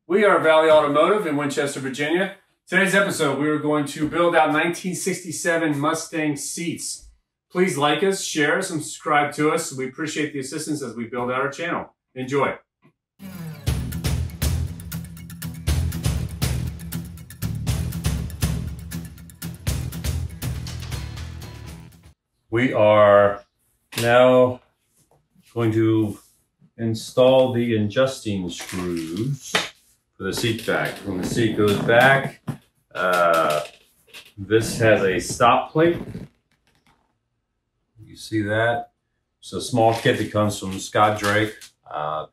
We are Valley Automotive in Winchester, Virginia. Today's episode, we are going to build out 1967 Mustang seats. Please like us, share us, and subscribe to us. We appreciate the assistance as we build out our channel. Enjoy. We are now going to install the adjusting screws for the seat back. When the seat goes back, this has a stop plate. You see that? It's a small kit that comes from Scott Drake.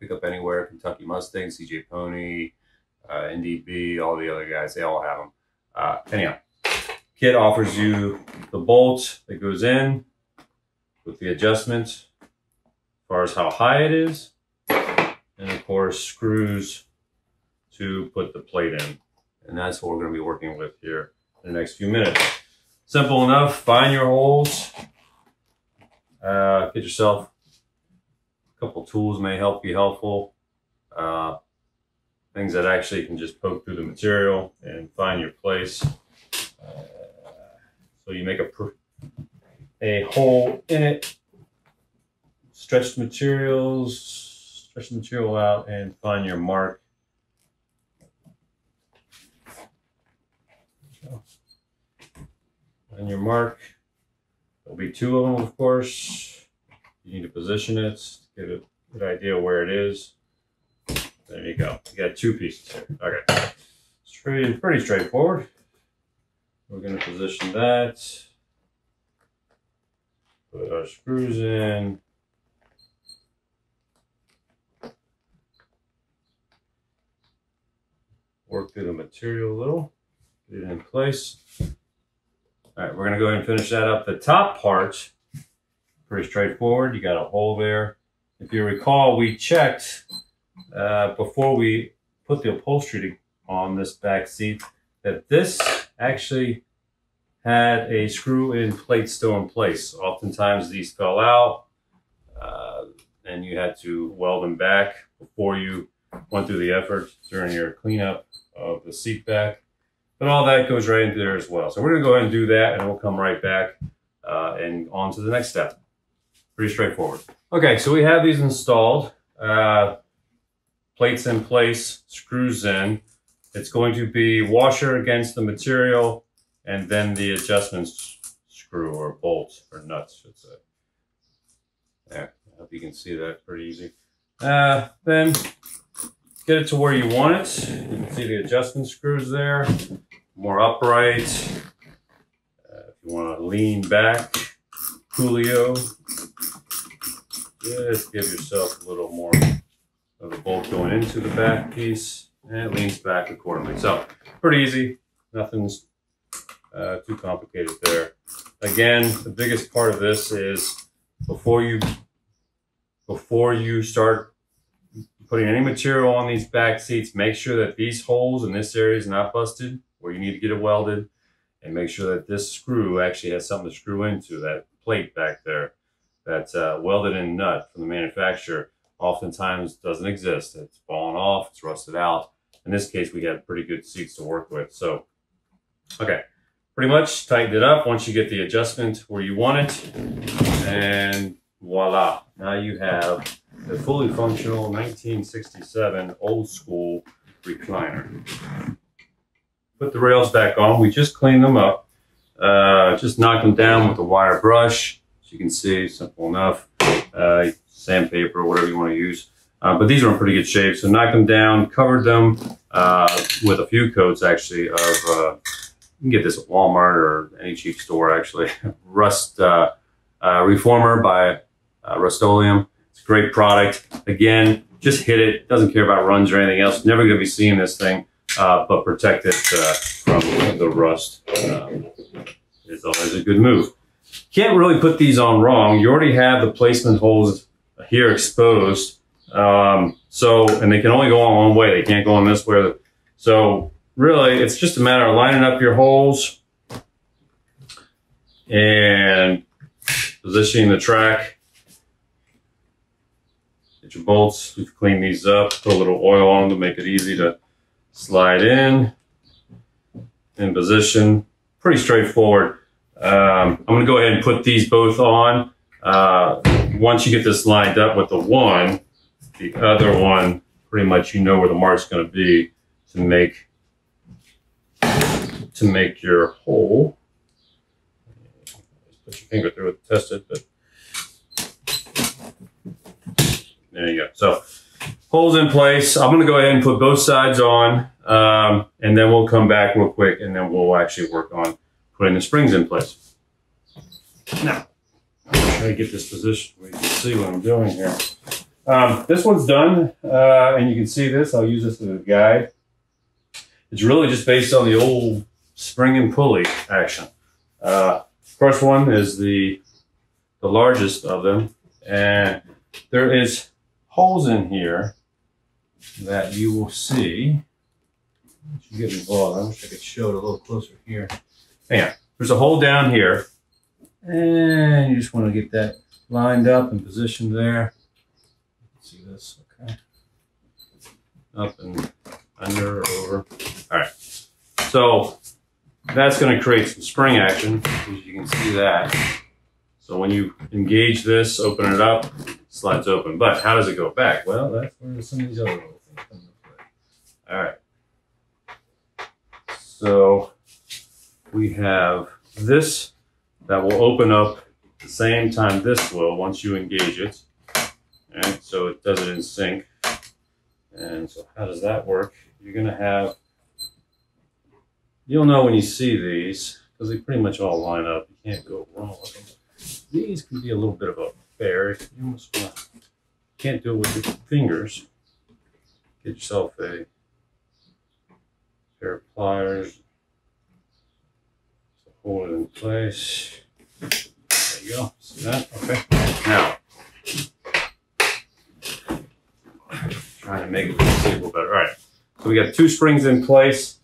Pick up anywhere, Kentucky Mustang, CJ Pony, NDB, all the other guys, they all have them. Anyhow, kit offers you the bolt that goes in with the adjustment as far as how high it is, and of course screws to put the plate in. And that's what we're going to be working with here in the next few minutes. Simple enough. Find your holes. Get yourself a couple tools may help you helpful. Things that actually can just poke through the material and find your place. So you make a hole in it. Stretch the material out and find your mark. And your mark, there'll be two of them, of course. You need to position it, get a good idea where it is. There you go. You got two pieces here. Okay, it's pretty straightforward. We're going to position that. Put our screws in. Work through the material a little. Get it in place. All right, we're going to go ahead and finish that up. The top part, pretty straightforward. You got a hole there. If you recall, we checked before we put the upholstery on this back seat that this actually had a screw-in plate still in place. Oftentimes these fell out and you had to weld them back before you went through the effort during your cleanup of the seat back. But all that goes right into there as well. So we're going to go ahead and do that, and we'll come right back and on to the next step. Pretty straightforward. Okay, so we have these installed. Plates in place, screws in. It's going to be washer against the material, and then the adjustment screw or bolt or nuts, I should say. There, I hope you can see that pretty easy. Then get it to where you want it. You can see the adjustment screws there, more upright. If you want to lean back, Julio, just give yourself a little more of the bolt going into the back piece, and it leans back accordingly. So pretty easy, nothing's too complicated there. Again, the biggest part of this is before you start putting any material on these back seats, make sure that these holes in this area is not busted where you need to get it welded, and make sure that this screw actually has something to screw into, that plate back there, that welded in nut from the manufacturer oftentimes doesn't exist. It's fallen off, it's rusted out. In this case, we had pretty good seats to work with. So, okay, pretty much tightened it up once you get the adjustment where you want it, and voila, now you have the fully functional 1967 old school recliner. Put the rails back on. We just cleaned them up. Just knocked them down with a wire brush. As you can see, simple enough. Sandpaper, whatever you want to use. But these are in pretty good shape. So knocked them down, covered them with a few coats actually of, you can get this at Walmart or any cheap store actually, Rust Reformer by Rust-Oleum. It's a great product. Again, just hit it. Doesn't care about runs or anything else. Never going to be seeing this thing, but protect it from the rust. It's always a good move. Can't really put these on wrong. You already have the placement holes here exposed. And they can only go on one way. They can't go on this way. So really, it's just a matter of lining up your holes and positioning the track. Get your bolts. We've cleaned these up. Put a little oil on them to make it easy to slide in position. Pretty straightforward. I'm going to go ahead and put these both on. Once you get this lined up with the one, the other one, pretty much you know where the mark's going to be to make your hole. Put your finger through it to test it, but there you go. So holes in place. I'm going to go ahead and put both sides on, and then we'll come back real quick, and then we'll actually work on putting the springs in place. Now, I'm trying to get this position where you can see what I'm doing here. This one's done, and you can see this. I'll use this as a guide. It's really just based on the old spring and pulley action. First one is the largest of them, and there is holes in here that you will see. Once you get involved, I wish I could show it a little closer here. Hang on. There's a hole down here, and you just want to get that lined up and positioned there. See this? Okay. Up and under or over. All right. So that's going to create some spring action, as you can see that. So when you engage this, open it up, it slides open. But how does it go back? Well, that's where some of these other little things come into play. All right. So we have this that will open up at the same time this will once you engage it. All right, so it does it in sync. And so how does that work? You're going to have, you'll know when you see these, because they pretty much all line up. You can't go wrong with them. These can be a little bit of a affair. You almost want to, can't do it with your fingers. Get yourself a pair of pliers. So hold it in place. There you go. See that? Okay. Now, trying to make it see a little better. All right. So we got two springs in place.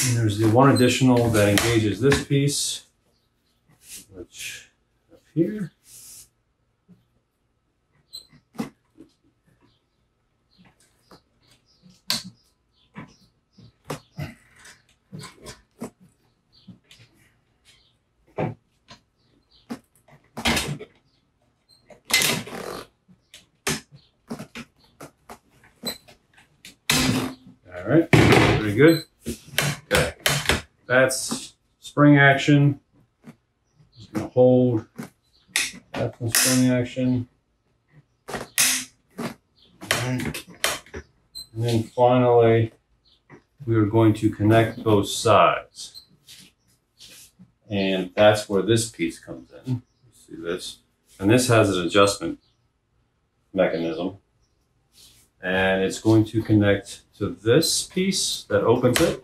And there's the one additional that engages this piece, which up here. All right, very good. Okay, that's spring action. Just gonna hold. That's the spring action. And then finally, we are going to connect both sides. And that's where this piece comes in. See this? And this has an adjustment mechanism. And it's going to connect to this piece that opens it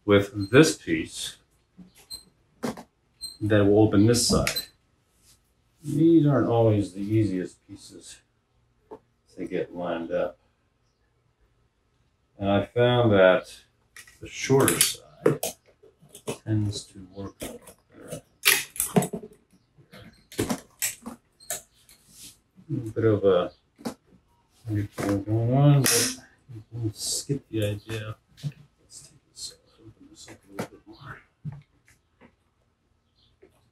with this piece that will open this side. These aren't always the easiest pieces to get lined up. And I found that the shorter side tends to work better. A bit of a going on, but you can skip the idea. Let's take this, open this up a little bit more.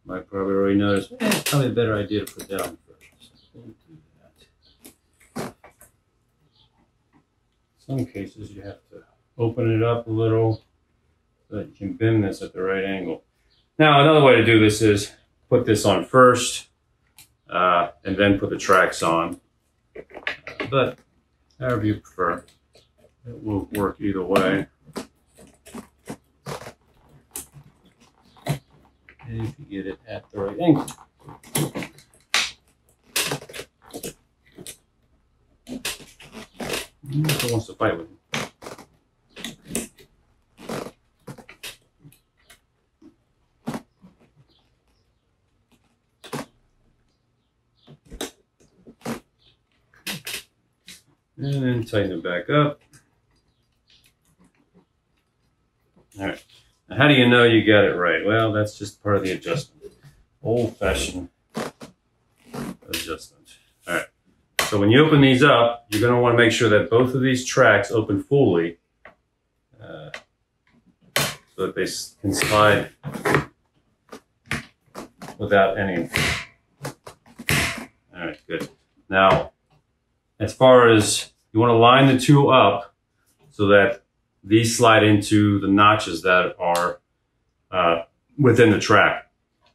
Might probably already notice, it's probably a better idea to put down first. So don't do that. Some cases you have to open it up a little so that you can bend this at the right angle. Now, another way to do this is put this on first and then put the tracks on. But however you prefer, it will work either way. And if you get it at the right angle. Who wants to fight with me? And then tighten it back up. All right. Now, how do you know you got it right? Well, that's just part of the adjustment. Old-fashioned adjustment. All right. So when you open these up, you're going to want to make sure that both of these tracks open fully so that they can slide without any. All right, good. Now, as far as you want to line the two up so that these slide into the notches that are within the track.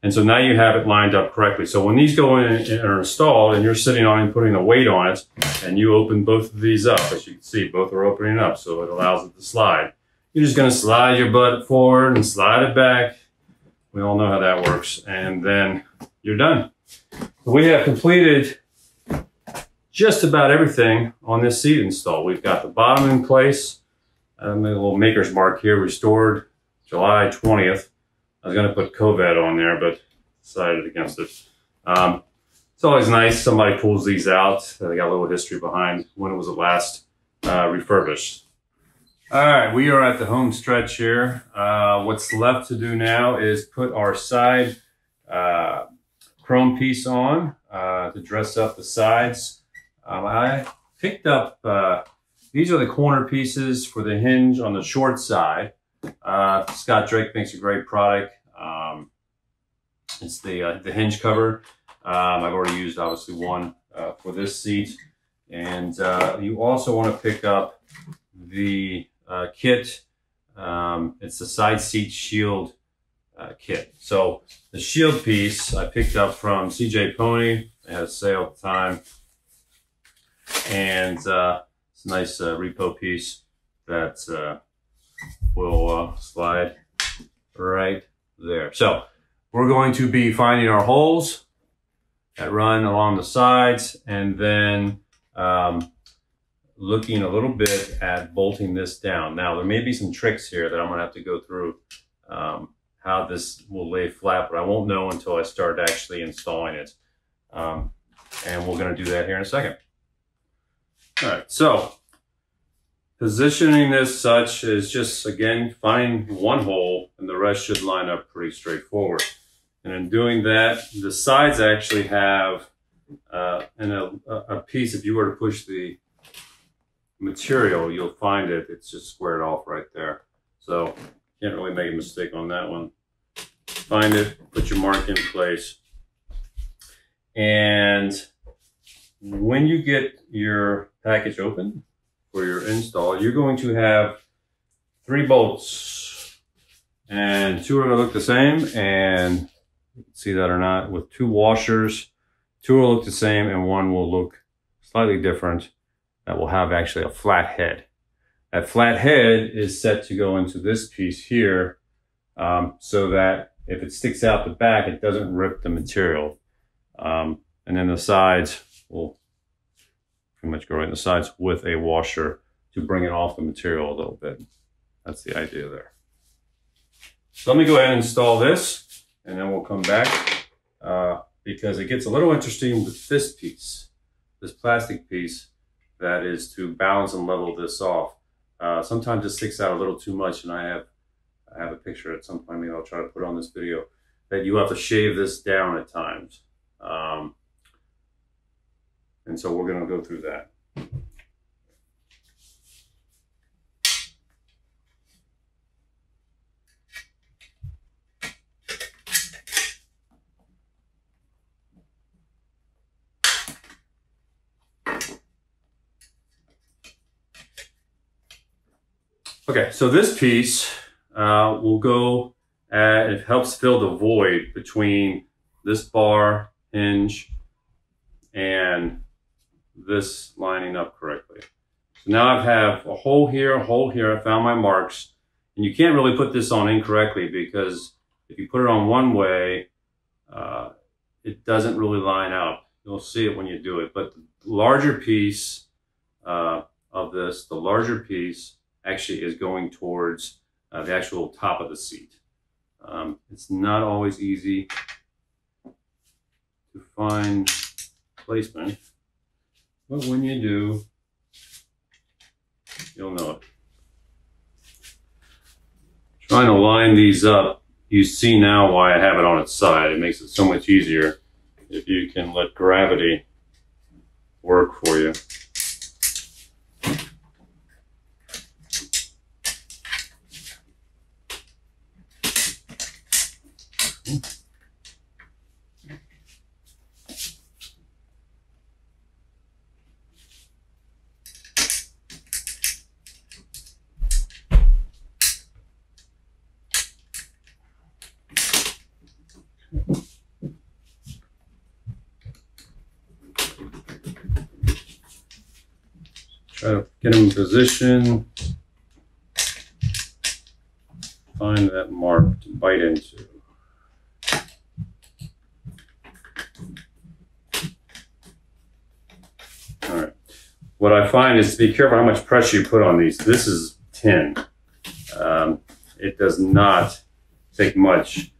And so now you have it lined up correctly. So when these go in and are installed and you're sitting on and putting a weight on it and you open both of these up, as you can see, both are opening up, so it allows it to slide. You're just going to slide your butt forward and slide it back. We all know how that works. And then you're done. So we have completed just about everything on this seat install. We've got the bottom in place. A little maker's mark here, restored July 20th. I was going to put COVID on there, but decided against it. It's always nice somebody pulls these out. They got a little history behind when it was last refurbished. All right, we are at the home stretch here. What's left to do now is put our side chrome piece on to dress up the sides. I picked up, these are the corner pieces for the hinge on the short side. Scott Drake makes a great product. It's the hinge cover. I've already used obviously one for this seat. And you also want to pick up the kit. It's the side seat shield kit. So the shield piece I picked up from CJ Pony. They had a sale at the time. And it's a nice repo piece that will slide right there. So we're going to be finding our holes that run along the sides and then looking a little bit at bolting this down. Now there may be some tricks here that I'm going to have to go through how this will lay flat, but I won't know until I start actually installing it. And we're going to do that here in a second. All right, so positioning this such is just, again, find one hole and the rest should line up pretty straightforward. And in doing that, the sides actually have a piece, if you were to push the material, you'll find it's just squared off right there. So can't really make a mistake on that one. Find it, put your mark in place. And when you get your package open for your install, you're going to have 3 bolts, and 2 are going to look the same, and you can see that or not, with 2 washers. 2 will look the same and 1 will look slightly different. That will have actually a flat head. That flat head is set to go into this piece here, so that if it sticks out the back, it doesn't rip the material. And then the sides will pretty much go right in the sides with a washer to bring it off the material a little bit. That's the idea there. So let me go ahead and install this, and then we'll come back because it gets a little interesting with this piece, this plastic piece that is to balance and level this off. Sometimes it sticks out a little too much, and I have a picture at some point, maybe I'll try to put on this video, that you have to shave this down at times. And so we're going to go through that. Okay, so this piece will go, it helps fill the void between this bar hinge and this lining up correctly. So now I have a hole here, I found my marks, and you can't really put this on incorrectly because if you put it on one way, it doesn't really line up. You'll see it when you do it, but the larger piece of this, the larger piece actually is going towards the actual top of the seat. It's not always easy to find placement, but when you do, you'll know it. Trying to line these up, you see now why I have it on its side. It makes it so much easier if you can let gravity work for you. Try to get them in position. Find that mark to bite into. All right. What I find is to be careful how much pressure you put on these. This is tin. It does not take much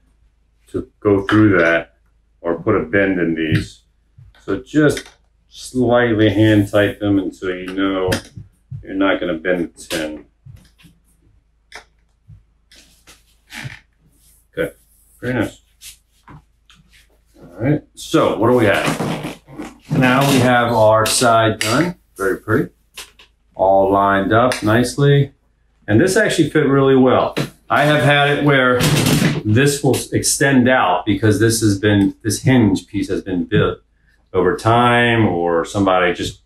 to go through that or put a bend in these. So just slightly hand tight them until you know you're not going to bend the tin. Okay, very nice. All right, so what do we have? Now we have our side done, very pretty, all lined up nicely. And this actually fit really well. I have had it where this will extend out because this hinge piece has been built over time, or somebody just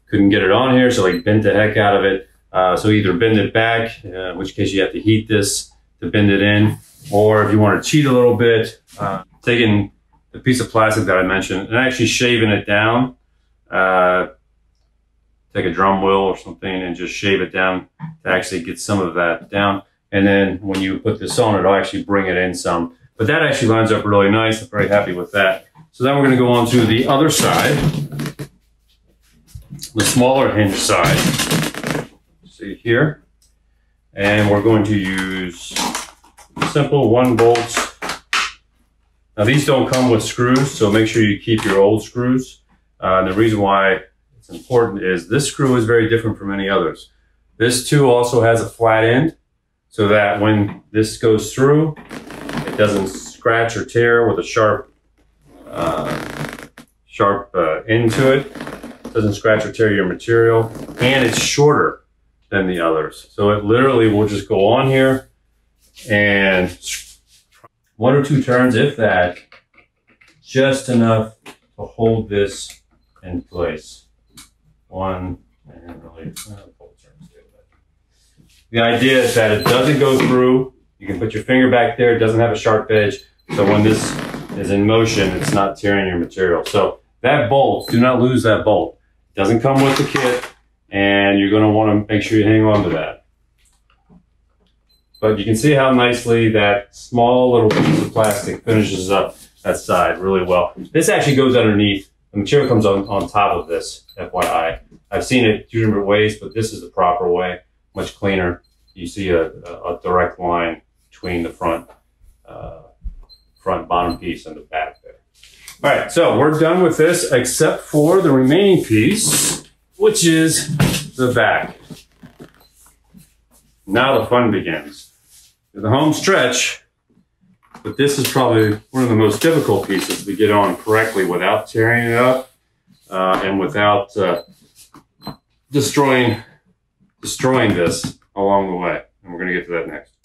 couldn't get it on here, so they bent the heck out of it. So either bend it back, in which case you have to heat this to bend it in, or if you want to cheat a little bit, taking the piece of plastic that I mentioned and actually shaving it down. Take a drum wheel or something and just shave it down to actually get some of that down. And then when you put this on, it'll actually bring it in some. But that actually lines up really nice. I'm very happy with that. So then we're going to go on to the other side, the smaller hinge side. See here. And we're going to use simple 1 bolts. Now these don't come with screws, so make sure you keep your old screws. And the reason why it's important is this screw is very different from any others. This too also has a flat end, so that when this goes through, it doesn't scratch or tear with a sharp end to it. It doesn't scratch or tear your material, and it's shorter than the others. So it literally will just go on here and 1 or 2 turns, if that, just enough to hold this in place. 1 and really the idea is that it doesn't go through. You can put your finger back there. It doesn't have a sharp edge. So when this is in motion, it's not tearing your material. So that bolt, do not lose that bolt. It doesn't come with the kit, and you're going to want to make sure you hang on to that. But you can see how nicely that small little piece of plastic finishes up that side really well. This actually goes underneath. The material comes on top of this, FYI. I've seen it 2 different ways, but this is the proper way. Much cleaner. You see a direct line between the front bottom piece and the back there. All right, so we're done with this except for the remaining piece, which is the back. Now the fun begins. The home stretch, but this is probably one of the most difficult pieces to get on correctly without tearing it up and without destroying this along the way. And we're going to get to that next.